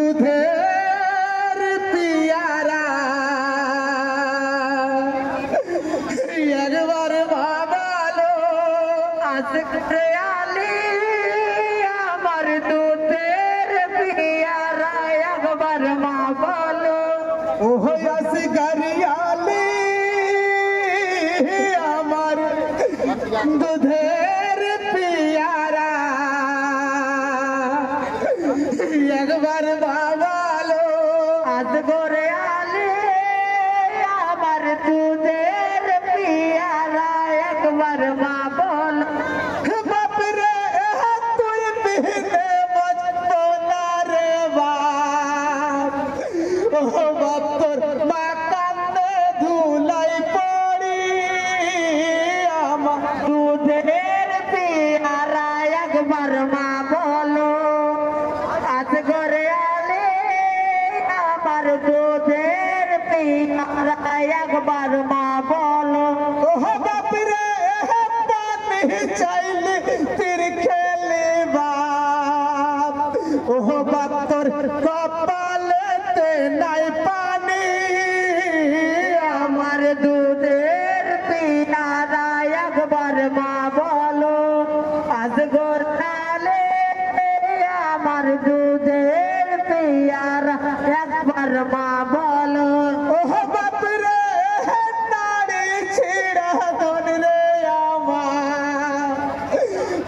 दूधेर पियारा एक बार भाबालो आशिक आली আমার दूधेर पियारा एक बार भाबालो ओह आशिक आली আমার दूधेर पियारा एक बार भाबालो आज गोरे आले আমার दूधेर पियारा एक बार माँ बोलो बाप रे तुई बिने बचतो ना रे बाप ओ बाप तोर माँ कांदे धुलाई पड़ी আমার दूधेर पियारा एक बार माँ बोलो आज गोरे आले আমার दूधेर पियारा एक बार माँ बोलो ओह बाप रे पानी चाइले तिर खेले बाप ओह बाप तोर कपालेते নাই पानी আমার दूधेर पियारा एक बार माँ बोलो आज गोरे আমার दूधेर पियारा एक बार माँ बोलो ओह बाप रे नाड़ी छिड़ा दोन रे আমার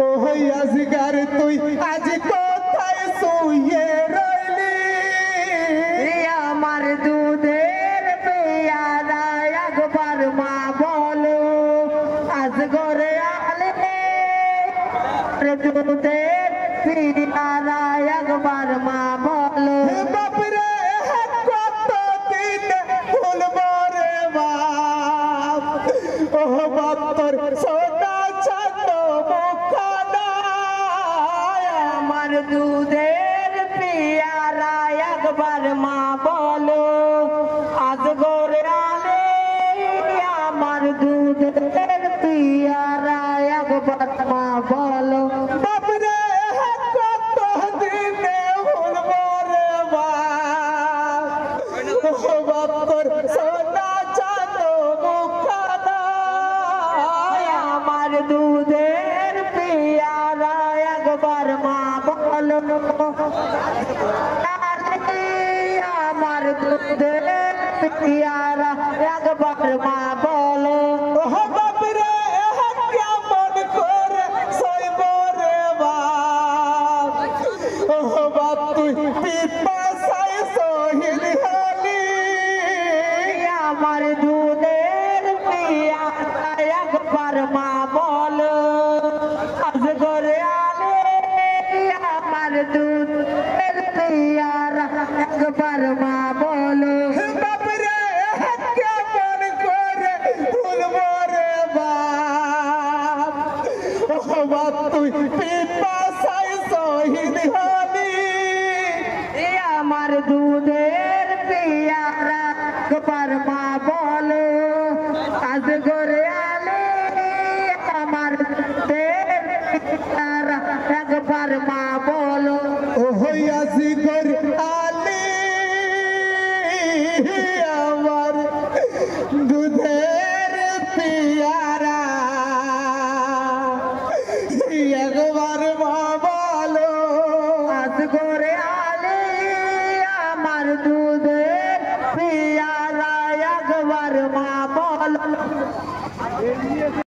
ओह आजगार তুই আজ কোথায় শুয়ে রইলি আমার दूधेर पियारा एक बार माँ बोलो आज गोरे आले दूधेर पियारा एक बार माँ बोलो बाप रे कत दिन भूलबो रे बाप ओह बाप तोर सोना छातो मुखना আমার दूधेर पियारा एक बार माँ बोलो आज गोरे आले আমার दूधेर पियारा एक बार माँ बोलो बाप रे কত দিনে ভুলবো রে বাপ ও বাপ তোর সোনা চাঁদো মুখনা আমার दूधेर पियारा एक बार माँ बोलो আমার दूधेर पियारा एक बार माँ बोलो ओह बाप रे কেমন করে সইব রে বাপ ওহ বাপ তুই পিপাসায় শহীদ হলি আমার दूधेर पियारा एक बार माँ बोलो आज गोरे आले আমার दूधेर पियारा एक बार माँ बोलो बाप रे কেমন করে ভুলবো রে বাপ ওহ বাপ তুই পিপাসায় শহীদ হলি আমার दूधेर पियारा एक बार माँ बोलो आज गोरे आले আমার दूधेर पियारा एक बार माँ बोलो ओह आशिक आली আমার दूधेर पियारा एक बार माँ बोलो आज गोरे आले আমার दूधेर पियारा एक बार माँ बोलो।